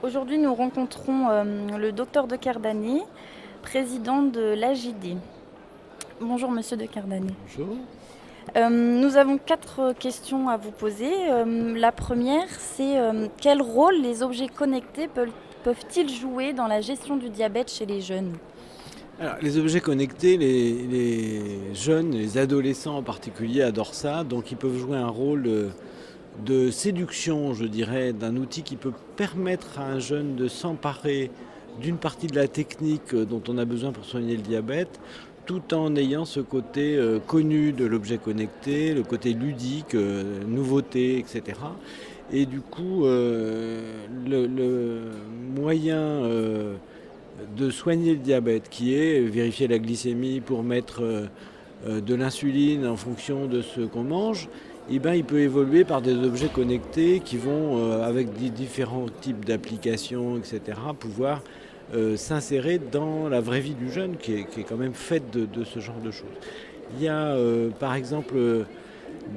Aujourd'hui, nous rencontrons le docteur de Cardani, président de l'AJD. Bonjour, monsieur de Cardani. Bonjour. Nous avons 4 questions à vous poser. La première, c'est quel rôle les objets connectés peuvent-ils jouer dans la gestion du diabète chez les jeunes? Alors, les objets connectés, les jeunes, les adolescents en particulier adorent ça, donc ils peuvent jouer un rôle de séduction, je dirais, d'un outil qui peut permettre à un jeune de s'emparer d'une partie de la technique dont on a besoin pour soigner le diabète, tout en ayant ce côté connu de l'objet connecté, le côté ludique, nouveauté, etc. Et du coup, le moyen de soigner le diabète, qui est vérifier la glycémie pour mettre de l'insuline en fonction de ce qu'on mange, eh ben, il peut évoluer par des objets connectés qui vont, avec différents types d'applications, etc., pouvoir s'insérer dans la vraie vie du jeune, qui est quand même faite de ce genre de choses. Il y a par exemple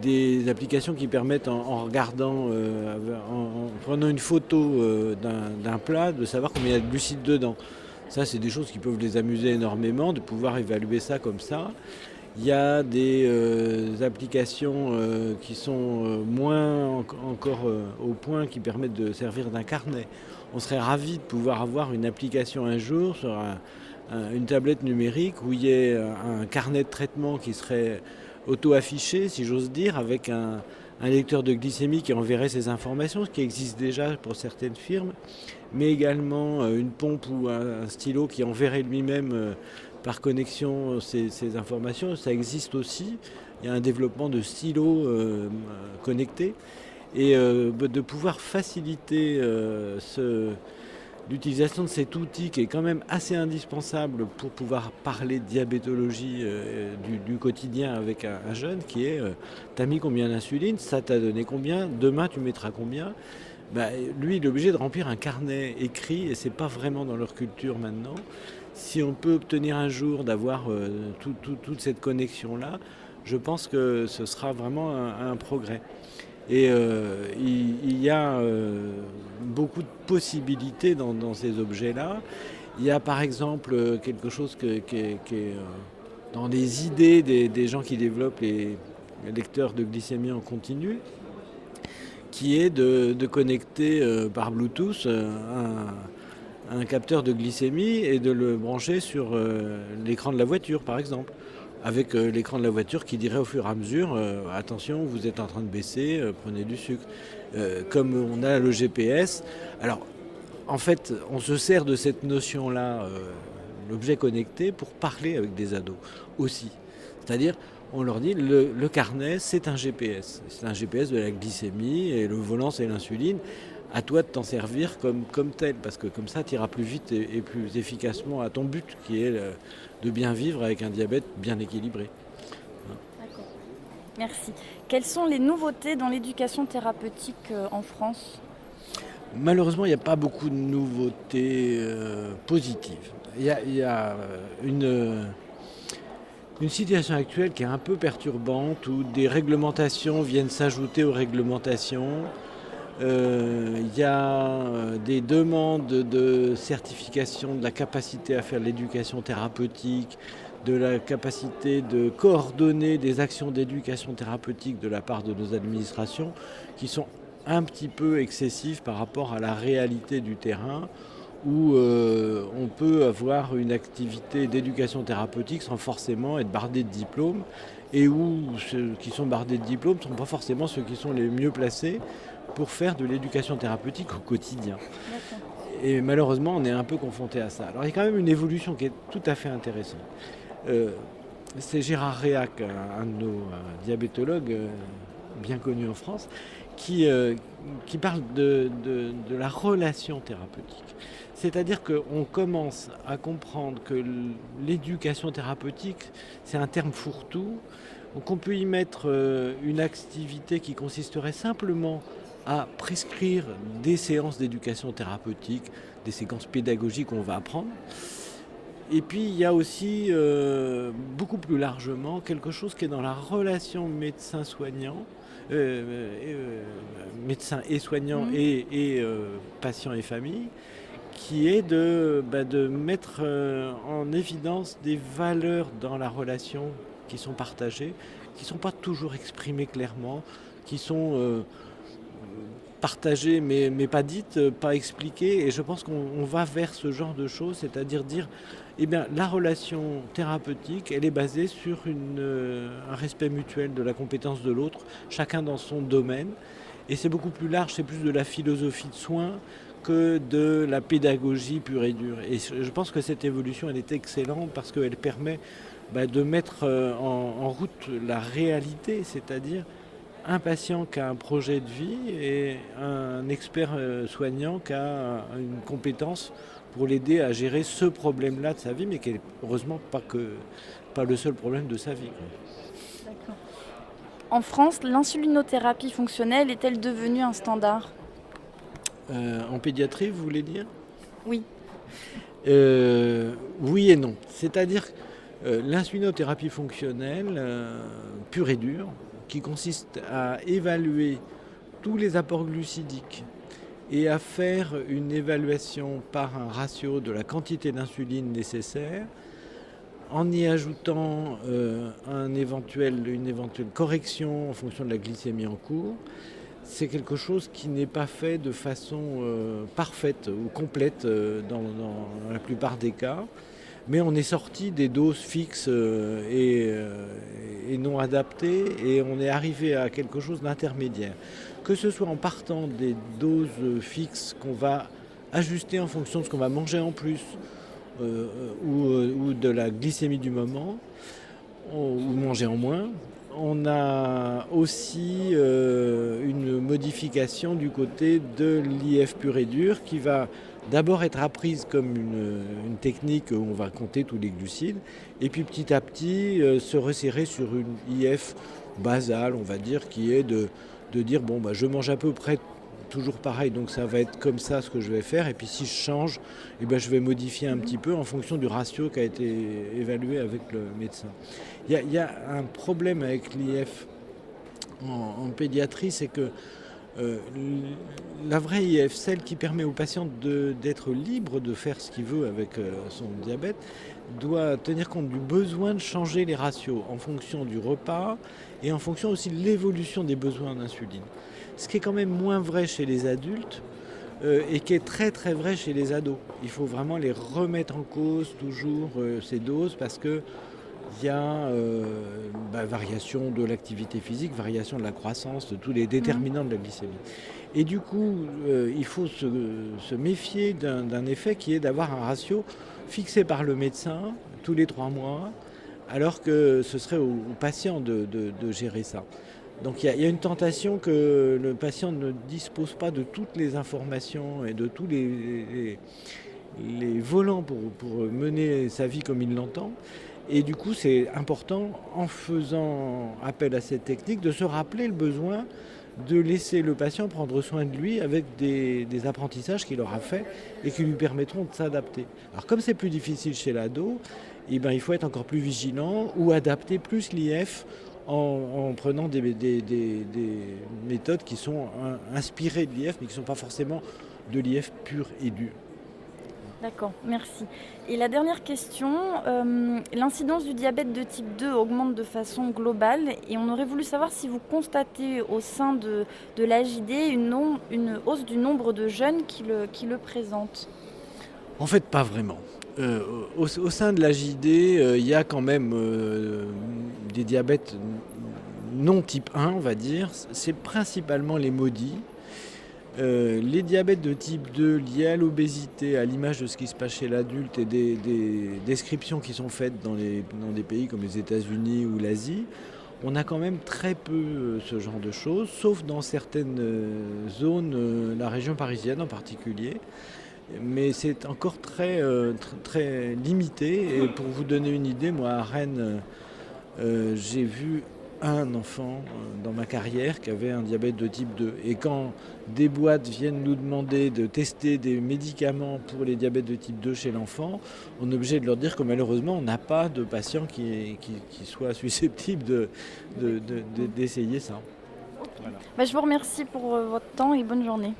des applications qui permettent, en regardant, en prenant une photo d'un plat, de savoir combien il y a de glucides dedans. Ça, c'est des choses qui peuvent les amuser énormément, de pouvoir évaluer ça comme ça. Il y a des applications qui sont encore au point, qui permettent de servir d'un carnet. On serait ravi de pouvoir avoir une application un jour sur une tablette numérique où il y ait un carnet de traitement qui serait auto-affiché, si j'ose dire, avec un lecteur de glycémie qui enverrait ces informations, ce qui existe déjà pour certaines firmes, mais également une pompe ou un stylo qui enverrait lui-même par connexion ces informations. Ça existe aussi. Il y a un développement de stylos connectés et de pouvoir faciliter l'utilisation de cet outil qui est quand même assez indispensable pour pouvoir parler de diabétologie du quotidien avec un jeune, qui est t'as mis combien d'insuline, ça t'a donné combien, demain tu mettras combien. Bah, lui, il est obligé de remplir un carnet écrit et c'est pas vraiment dans leur culture maintenant. Si on peut obtenir un jour d'avoir toute cette connexion-là, je pense que ce sera vraiment un progrès. Et il y a beaucoup de possibilités dans ces objets-là. Il y a par exemple quelque chose qui est dans les idées des gens qui développent les lecteurs de glycémie en continu, qui est de connecter par Bluetooth un capteur de glycémie et de le brancher sur l'écran de la voiture, par exemple, avec l'écran de la voiture qui dirait au fur et à mesure attention, vous êtes en train de baisser, prenez du sucre. Comme on a le GPS. Alors, en fait, on se sert de cette notion-là, l'objet connecté, pour parler avec des ados aussi. C'est-à-dire, on leur dit le carnet, c'est un GPS. C'est un GPS de la glycémie et le volant, c'est l'insuline. À toi de t'en servir comme tel, parce que comme ça, tu iras plus vite et plus efficacement à ton but, qui est de bien vivre avec un diabète bien équilibré. D'accord. Merci. Quelles sont les nouveautés dans l'éducation thérapeutique en France? Malheureusement, il n'y a pas beaucoup de nouveautés positives. Il y a une situation actuelle qui est un peu perturbante, où des réglementations viennent s'ajouter aux réglementations. Il y a des demandes de certification de la capacité à faire l'éducation thérapeutique, de la capacité de coordonner des actions d'éducation thérapeutique de la part de nos administrations, qui sont un petit peu excessives par rapport à la réalité du terrain, où on peut avoir une activité d'éducation thérapeutique sans forcément être bardé de diplômes, et où ceux qui sont bardés de diplômes ne sont pas forcément ceux qui sont les mieux placés pour faire de l'éducation thérapeutique au quotidien. D'accord. Et malheureusement, on est un peu confronté à ça. Alors il y a quand même une évolution qui est tout à fait intéressante. Euh, c'est Gérard Réac, un de nos diabétologues bien connu en France, qui parle de la relation thérapeutique. C'est-à-dire qu'on commence à comprendre que l'éducation thérapeutique, c'est un terme fourre-tout, qu'on peut y mettre une activité qui consisterait simplement à prescrire des séances d'éducation thérapeutique, des séquences pédagogiques qu'on va apprendre, Et puis il y a aussi beaucoup plus largement quelque chose qui est dans la relation médecin-soignant, médecin et soignant Mhm. et patient et famille, qui est de mettre en évidence des valeurs dans la relation qui sont partagées, qui ne sont pas toujours exprimées clairement, qui sont partagées mais pas dites, pas expliquées. Et je pense qu'on va vers ce genre de choses, c'est-à-dire dire, eh bien, la relation thérapeutique, elle est basée sur un respect mutuel de la compétence de l'autre, chacun dans son domaine. Et c'est beaucoup plus large, c'est plus de la philosophie de soins que de la pédagogie pure et dure. Et je pense que cette évolution, elle est excellente parce qu'elle permet de mettre en route la réalité, c'est-à-dire un patient qui a un projet de vie et un expert soignant qui a une compétence pour l'aider à gérer ce problème-là de sa vie, mais qui n'est heureusement pas le seul problème de sa vie. D'accord. En France, l'insulinothérapie fonctionnelle est-elle devenue un standard? En pédiatrie, vous voulez dire? Oui. Oui et non. C'est-à-dire l'insulinothérapie fonctionnelle, pure et dure, qui consiste à évaluer tous les apports glucidiques et à faire une évaluation par un ratio de la quantité d'insuline nécessaire, en y ajoutant une éventuelle correction en fonction de la glycémie en cours. C'est quelque chose qui n'est pas fait de façon parfaite ou complète dans la plupart des cas. Mais on est sorti des doses fixes et non adaptées et on est arrivé à quelque chose d'intermédiaire. Que ce soit en partant des doses fixes qu'on va ajuster en fonction de ce qu'on va manger en plus ou de la glycémie du moment, ou manger en moins. On a aussi une modification du côté de l'IF pur et dur qui va d'abord être apprise comme une technique où on va compter tous les glucides et puis petit à petit se resserrer sur une IF basale, on va dire, qui est de dire bon je mange à peu près toujours pareil, donc ça va être comme ça ce que je vais faire, et puis si je change, je vais modifier un petit peu en fonction du ratio qui a été évalué avec le médecin. Il y a un problème avec l'IF en pédiatrie, c'est que la vraie IF, celle qui permet au patient d'être libre de faire ce qu'il veut avec son diabète, doit tenir compte du besoin de changer les ratios en fonction du repas et en fonction aussi de l'évolution des besoins d'insuline. Ce qui est quand même moins vrai chez les adultes et qui est très très vrai chez les ados. Il faut vraiment les remettre en cause toujours ces doses parce que il y a variation de l'activité physique, variation de la croissance, de tous les déterminants de la glycémie. Et du coup, il faut se méfier d'un effet qui est d'avoir un ratio fixé par le médecin tous les 3 mois, alors que ce serait au patient de gérer ça. Donc il y a une tentation que le patient ne dispose pas de toutes les informations et de tous les volants pour mener sa vie comme il l'entend. Et du coup, c'est important, en faisant appel à cette technique, de se rappeler le besoin de laisser le patient prendre soin de lui avec des apprentissages qu'il aura fait et qui lui permettront de s'adapter. Alors comme c'est plus difficile chez l'ado, il faut être encore plus vigilant ou adapter plus l'IF en prenant des méthodes qui sont inspirées de l'IF mais qui ne sont pas forcément de l'IF pur et dur. D'accord, merci. Et la dernière question, l'incidence du diabète de type 2 augmente de façon globale et on aurait voulu savoir si vous constatez au sein de l'AJD une hausse du nombre de jeunes qui le présentent. En fait, pas vraiment. Au sein de l'AJD, il y a quand même des diabètes non type 1, on va dire. C'est principalement les maudits. Les diabètes de type 2 liés à l'obésité, à l'image de ce qui se passe chez l'adulte et des descriptions qui sont faites dans des pays comme les États-Unis ou l'Asie, on a quand même très peu ce genre de choses, sauf dans certaines zones, la région parisienne en particulier. Mais c'est encore très limité. Et pour vous donner une idée, moi à Rennes, j'ai vu un enfant dans ma carrière qui avait un diabète de type 2. Et quand des boîtes viennent nous demander de tester des médicaments pour les diabètes de type 2 chez l'enfant, on est obligé de leur dire que malheureusement, on n'a pas de patient qui soit susceptible d'essayer ça. Voilà. Je vous remercie pour votre temps et bonne journée.